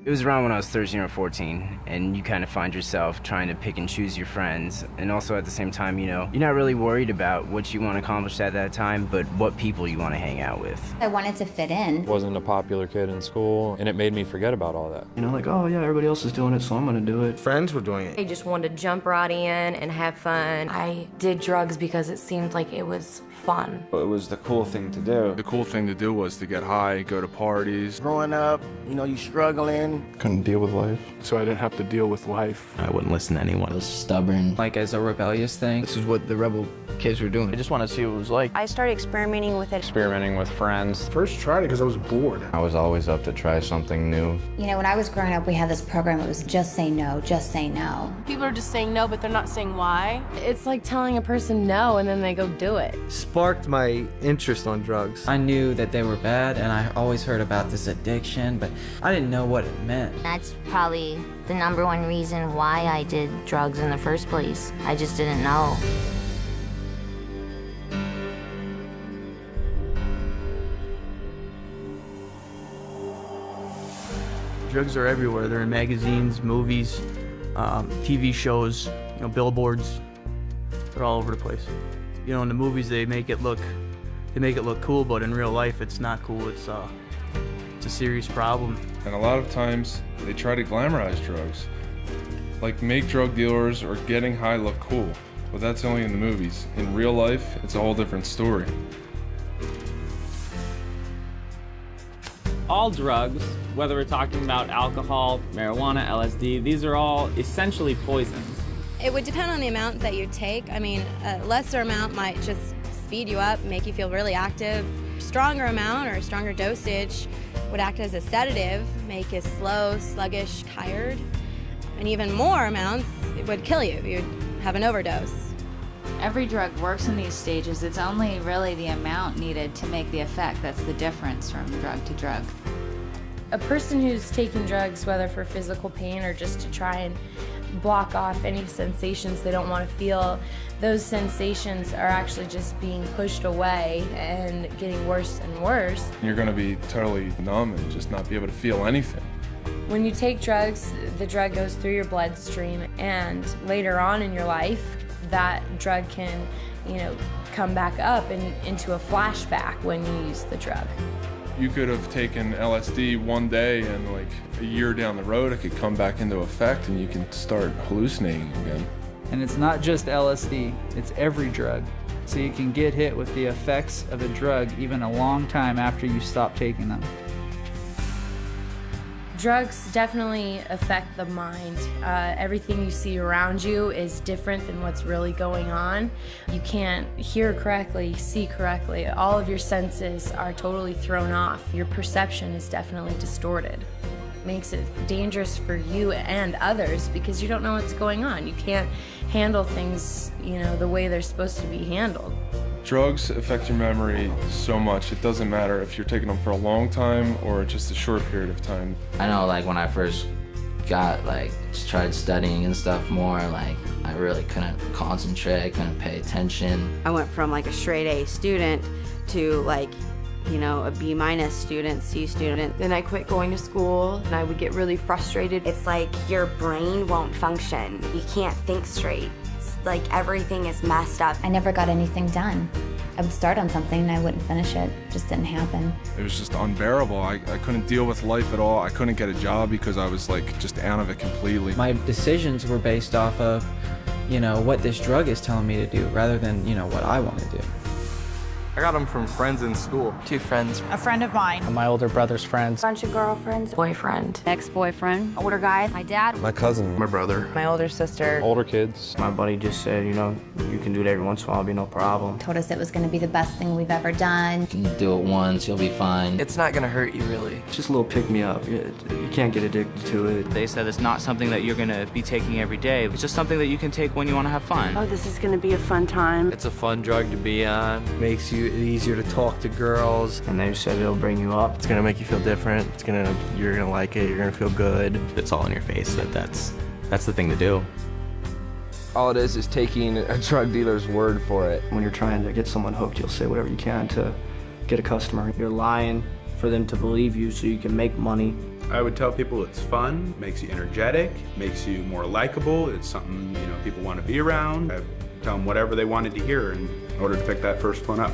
It was around when I was 13 or 14, and you kind of find yourself trying to pick and choose your friends, and also at the same time, you're not really worried about what you want to accomplish at that time, but what people you want to hang out with. I wanted to fit in. Wasn't a popular kid in school, and it made me forget about all that. Like, oh yeah, everybody else is doing it, so I'm gonna do it. Friends were doing it. I just wanted to jump right in and have fun. I did drugs because it seemed like it was fun. It was the cool thing to do. The cool thing to do was to get high, go to parties. Growing up, you struggling. Couldn't deal with life. So I didn't have to deal with life. I wouldn't listen to anyone. I was stubborn. Like as a rebellious thing. This is what the rebel kids were doing. I just wanted to see what it was like. I started experimenting with it. Experimenting with friends. First tried it because I was bored. I was always up to try something new. When I was growing up, we had this program, it was just say no, just say no. People are just saying no, but they're not saying why. It's like telling a person no and then they go do it. Sparked my interest on drugs. I knew that they were bad, and I always heard about this addiction, but I didn't know what it meant. That's probably the #1 reason why I did drugs in the first place. I just didn't know. Drugs are everywhere. They're in magazines, movies, TV shows, billboards. They're all over the place. In the movies they make it look cool, but in real life it's not cool. It's a serious problem. And a lot of times they try to glamorize drugs. Like make drug dealers or getting high look cool. But that's only in the movies. In real life, it's a whole different story. All drugs, whether we're talking about alcohol, marijuana, LSD, these are all essentially poisons. It would depend on the amount that you take. I mean, a lesser amount might just speed you up, make you feel really active. Stronger amount or a stronger dosage would act as a sedative, make you slow, sluggish, tired. And even more amounts, it would kill you. You'd have an overdose. Every drug works in these stages. It's only really the amount needed to make the effect that's the difference from drug to drug. A person who's taking drugs, whether for physical pain or just to try and block off any sensations they don't want to feel, those sensations are actually just being pushed away and getting worse and worse. You're going to be totally numb and just not be able to feel anything. When you take drugs, the drug goes through your bloodstream, and later on in your life, that drug can, come back up and into a flashback when you use the drug. You could have taken LSD one day and like a year down the road, it could come back into effect and you can start hallucinating again. And it's not just LSD, it's every drug. So you can get hit with the effects of a drug even a long time after you stop taking them. Drugs definitely affect the mind. Everything you see around you is different than what's really going on. You can't hear correctly, see correctly. All of your senses are totally thrown off. Your perception is definitely distorted. It makes it dangerous for you and others because you don't know what's going on. You can't handle things, the way they're supposed to be handled. Drugs affect your memory so much. It doesn't matter if you're taking them for a long time or just a short period of time. I know, when I first tried studying and stuff more, I really couldn't concentrate, I couldn't pay attention. I went from a straight A student to a B- student, C student. Then I quit going to school and I would get really frustrated. It's like your brain won't function. You can't think straight. Everything is messed up. I never got anything done. I would start on something and I wouldn't finish it. It just didn't happen. It was just unbearable. I couldn't deal with life at all. I couldn't get a job because I was just out of it completely. My decisions were based off of, what this drug is telling me to do rather than, what I want to do. I got them from friends in school. 2 friends. A friend of mine. My older brother's friends. Bunch of girlfriends. Boyfriend. Ex-boyfriend. Older guy. My dad. My cousin. My brother. My older sister. Older kids. My buddy just said, you can do it every once in a while, it'll be no problem. Told us it was going to be the best thing we've ever done. You can do it once, you'll be fine. It's not gonna hurt you, really. It's just a little pick-me-up. You can't get addicted to it. They said it's not something that you're going to be taking every day. It's just something that you can take when you want to have fun. Oh, this is going to be a fun time. It's a fun drug to be on. Makes you easier to talk to girls. And they said it'll bring you up. It's gonna make you feel different. You're gonna like it. You're gonna feel good. It's all in your face. That's the thing to do. All it is taking a drug dealer's word for it. When you're trying to get someone hooked, you'll say whatever you can to get a customer. You're lying, for them to believe you so you can make money. I would tell people it's fun, makes you energetic, makes you more likable. It's something, you know, people want to be around. I tell them whatever they wanted to hear in order to pick that first one up.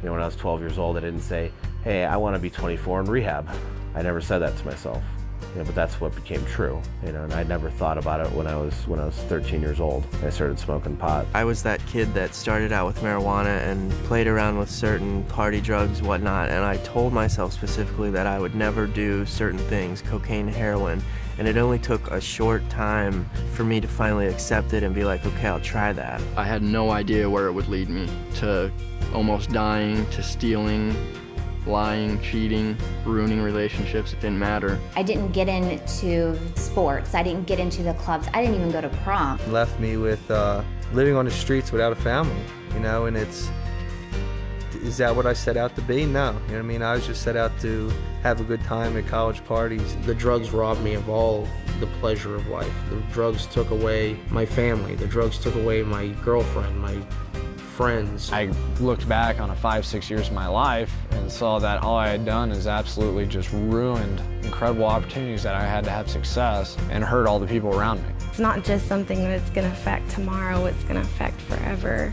You know, when I was 12 years old, I didn't say, hey, I want to be 24 in rehab. I never said that to myself. You know, but that's what became true, you know, and I never thought about it when I was 13 years old. I started smoking pot. I was that kid that started out with marijuana and played around with certain party drugs, whatnot, and I told myself specifically that I would never do certain things, cocaine, heroin, and it only took a short time for me to finally accept it and be like, okay, I'll try that. I had no idea where it would lead me, to almost dying, to stealing, lying, cheating, ruining relationships. It didn't matter. I didn't get into sports. I didn't get into the clubs. I didn't even go to prom. Left me with living on the streets without a family, you know, and is that what I set out to be? No, you know what I mean? I was just set out to have a good time at college parties. The drugs robbed me of all the pleasure of life. The drugs took away my family. The drugs took away my girlfriend, my friends. I looked back on 5-6 years of my life and saw that all I had done is absolutely just ruined incredible opportunities that I had to have success and hurt all the people around me. It's not just something that's going to affect tomorrow, it's going to affect forever.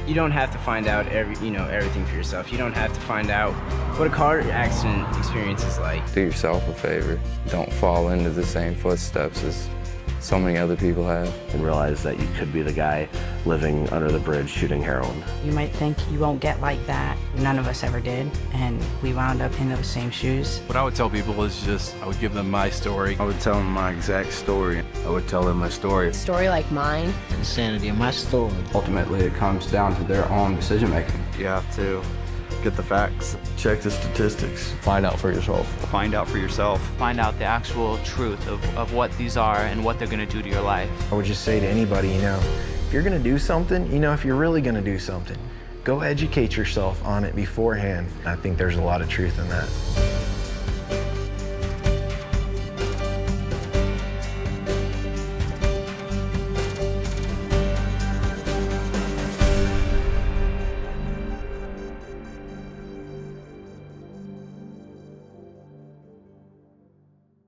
You don't have to find out everything for yourself. You don't have to find out what a car accident experience is like. Do yourself a favor. Don't fall into the same footsteps as so many other people have. And realize that you could be the guy living under the bridge shooting heroin. You might think you won't get like that. None of us ever did, and we wound up in those same shoes. What I would tell people is just, I would give them my story. I would tell them my exact story. I would tell them my story. A story like mine. The insanity of my story. Ultimately, it comes down to their own decision making. You have to get the facts. Check the statistics. Find out for yourself. Find out for yourself. Find out the actual truth of what these are and what they're going to do to your life. I would just say to anybody, you know, if you're going to do something, you know, if you're really going to do something, go educate yourself on it beforehand. I think there's a lot of truth in that.